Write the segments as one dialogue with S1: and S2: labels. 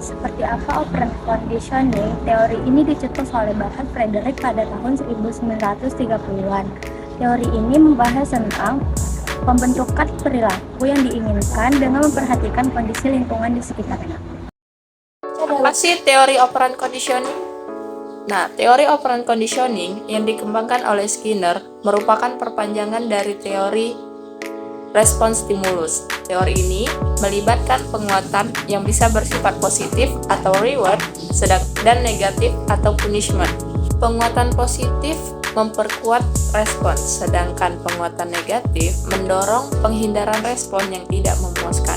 S1: Seperti apa operant conditioning? Teori ini dicetus oleh Bakat Frederick pada tahun 1930-an. Teori ini membahas tentang pembentukan perilaku yang diinginkan dengan memperhatikan kondisi lingkungan di sekitarnya.
S2: Apa sih teori operant conditioning? Nah, teori operant conditioning yang dikembangkan oleh Skinner merupakan perpanjangan dari teori respons stimulus. Teori ini melibatkan penguatan yang bisa bersifat positif atau reward, dan negatif atau punishment. Penguatan positif memperkuat respons, sedangkan penguatan negatif mendorong penghindaran respon yang tidak memuaskan.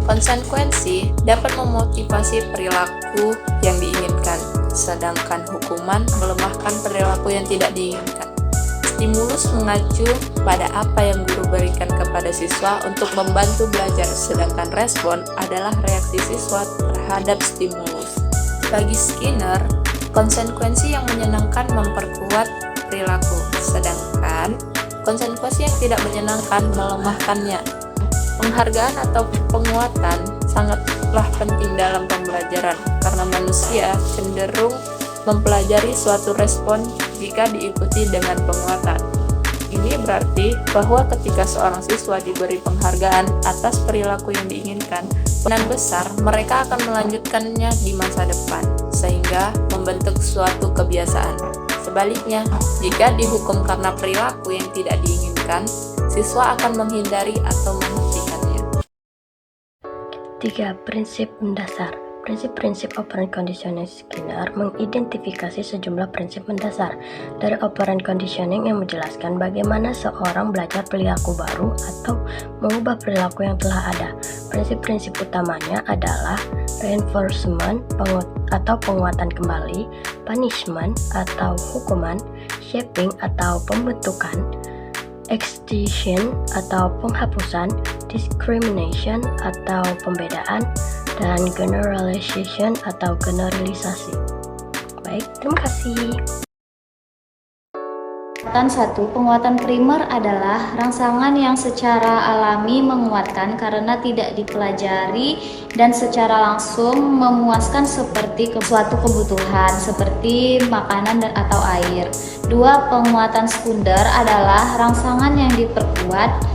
S2: Konsekuensi dapat memotivasi perilaku yang diinginkan, sedangkan hukuman melemahkan perilaku yang tidak diinginkan. Stimulus mengacu pada apa yang guru berikan kepada siswa untuk membantu belajar, sedangkan respon adalah reaksi siswa terhadap stimulus. Bagi Skinner, konsekuensi yang menyenangkan memperkuat perilaku, sedangkan konsekuensi yang tidak menyenangkan melemahkannya. Penghargaan atau penguatan sangatlah penting dalam pembelajaran, karena manusia cenderung mempelajari suatu respon jika diikuti dengan penguatan. Ini berarti bahwa ketika seorang siswa diberi penghargaan atas perilaku yang diinginkan, kemungkinan besar mereka akan melanjutkannya di masa depan, sehingga membentuk suatu kebiasaan. Sebaliknya, jika dihukum karena perilaku yang tidak diinginkan, siswa akan menghindari atau menghentikannya.
S3: 3. Prinsip mendasar. Prinsip-prinsip operant conditioning Skinner mengidentifikasi sejumlah prinsip mendasar dari operant conditioning yang menjelaskan bagaimana seorang belajar perilaku baru atau mengubah perilaku yang telah ada. Prinsip-prinsip utamanya adalah reinforcement atau penguatan kembali, punishment atau hukuman, shaping atau pembentukan, extinction atau penghapusan, discrimination atau pembedaan, dan generalization atau generalisasi. Baik, terima kasih.
S1: Penguatan primer adalah rangsangan yang secara alami menguatkan karena tidak dipelajari dan secara langsung memuaskan seperti suatu kebutuhan seperti makanan atau air. 2. Penguatan sekunder adalah rangsangan yang diperkuat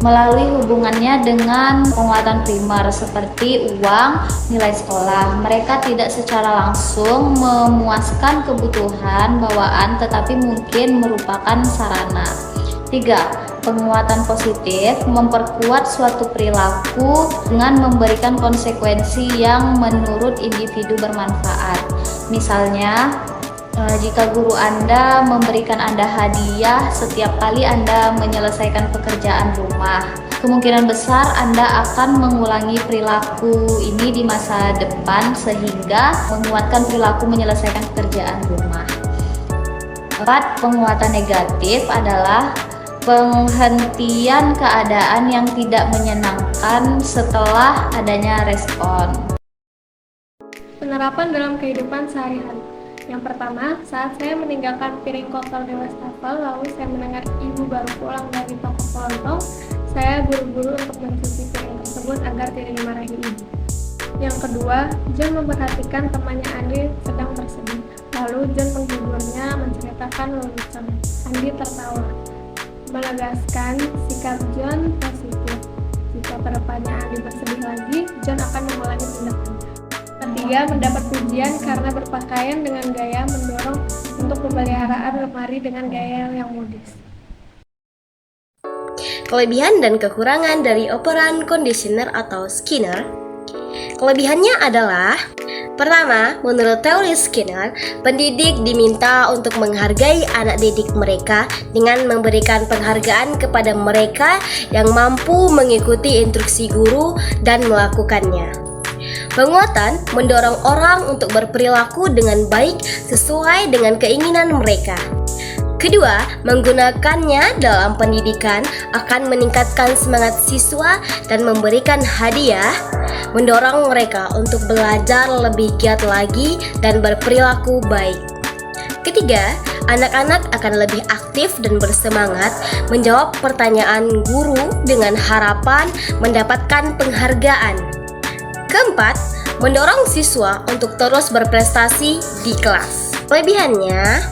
S1: melalui hubungannya dengan penguatan primer seperti uang, nilai sekolah. Mereka tidak secara langsung memuaskan kebutuhan bawaan tetapi mungkin merupakan sarana. 3. Penguatan positif memperkuat suatu perilaku dengan memberikan konsekuensi yang menurut individu bermanfaat. Misalnya, jika guru Anda memberikan Anda hadiah setiap kali Anda menyelesaikan pekerjaan rumah, kemungkinan besar Anda akan mengulangi perilaku ini di masa depan sehingga menguatkan perilaku menyelesaikan pekerjaan rumah. 4. Penguatan negatif adalah penghentian keadaan yang tidak menyenangkan setelah adanya respon.
S4: Penerapan dalam kehidupan sehari-hari. Yang pertama, saat saya meninggalkan piring kotor di wastafel, lalu saya mendengar ibu baru pulang dari toko kelontong, saya buru-buru untuk mencuci piring tersebut agar tidak dimarahi ibu. Yang kedua, John memperhatikan temannya Andi sedang bersedih. Lalu John menghiburnya menceritakan lelucon. Andi tertawa, menegaskan sikap John positif. Jika kedepannya Andi bersedih lagi, John akan mengulangi tindakannya. Ketiga, mendapat pujian karena berpakaian dengan gaya mendorong untuk pemeliharaan lemari dengan gaya yang modis.
S3: Kelebihan dan kekurangan dari operant conditioner atau Skinner. Kelebihannya adalah: pertama, menurut teori Skinner, pendidik diminta untuk menghargai anak didik mereka dengan memberikan penghargaan kepada mereka yang mampu mengikuti instruksi guru dan melakukannya. Penguatan mendorong orang untuk berperilaku dengan baik sesuai dengan keinginan mereka. Kedua, menggunakannya dalam pendidikan akan meningkatkan semangat siswa dan memberikan hadiah, mendorong mereka untuk belajar lebih giat lagi dan berperilaku baik. Ketiga, anak-anak akan lebih aktif dan bersemangat menjawab pertanyaan guru dengan harapan mendapatkan penghargaan. Keempat, mendorong siswa untuk terus berprestasi di kelas. Kelebihannya,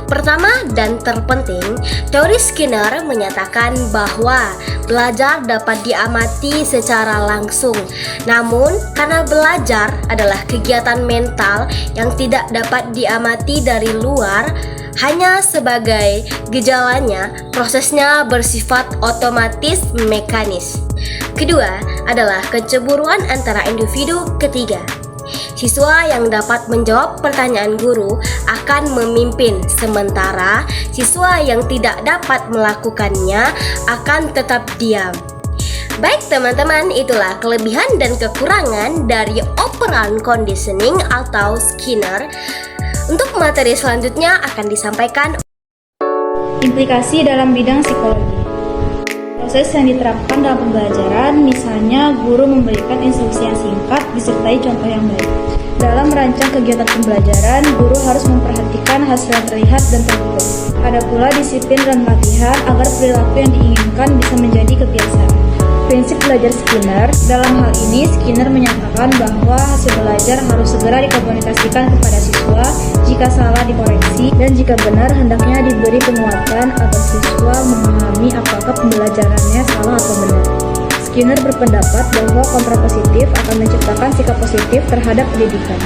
S3: pertama dan terpenting, teori Skinner menyatakan bahwa belajar dapat diamati secara langsung. Namun, karena belajar adalah kegiatan mental yang tidak dapat diamati dari luar, hanya sebagai gejalanya, prosesnya bersifat otomatis mekanis. Kedua adalah kecemburuan antara individu. Ketiga, siswa yang dapat menjawab pertanyaan guru akan memimpin, sementara siswa yang tidak dapat melakukannya akan tetap diam. Baik teman-teman, itulah kelebihan dan kekurangan dari operant conditioning atau Skinner. Untuk materi selanjutnya akan disampaikan
S5: implikasi dalam bidang psikologi. Proses yang diterapkan dalam pembelajaran, misalnya guru memberikan instruksi yang singkat disertai contoh yang baik. Dalam merancang kegiatan pembelajaran, guru harus memperhatikan hasil yang terlihat dan terukur. Ada pula disiplin dan latihan agar perilaku yang diinginkan bisa menjadi kebiasaan. Prinsip belajar Skinner, dalam hal ini Skinner menyatakan bahwa hasil belajar harus segera dikomunikasikan kepada siswa, jika salah dikoreksi, dan jika benar hendaknya diberi penguatan agar siswa memahami apakah pembelajarannya salah atau benar. Skinner berpendapat bahwa kontrapositif akan menciptakan sikap positif terhadap pendidikan.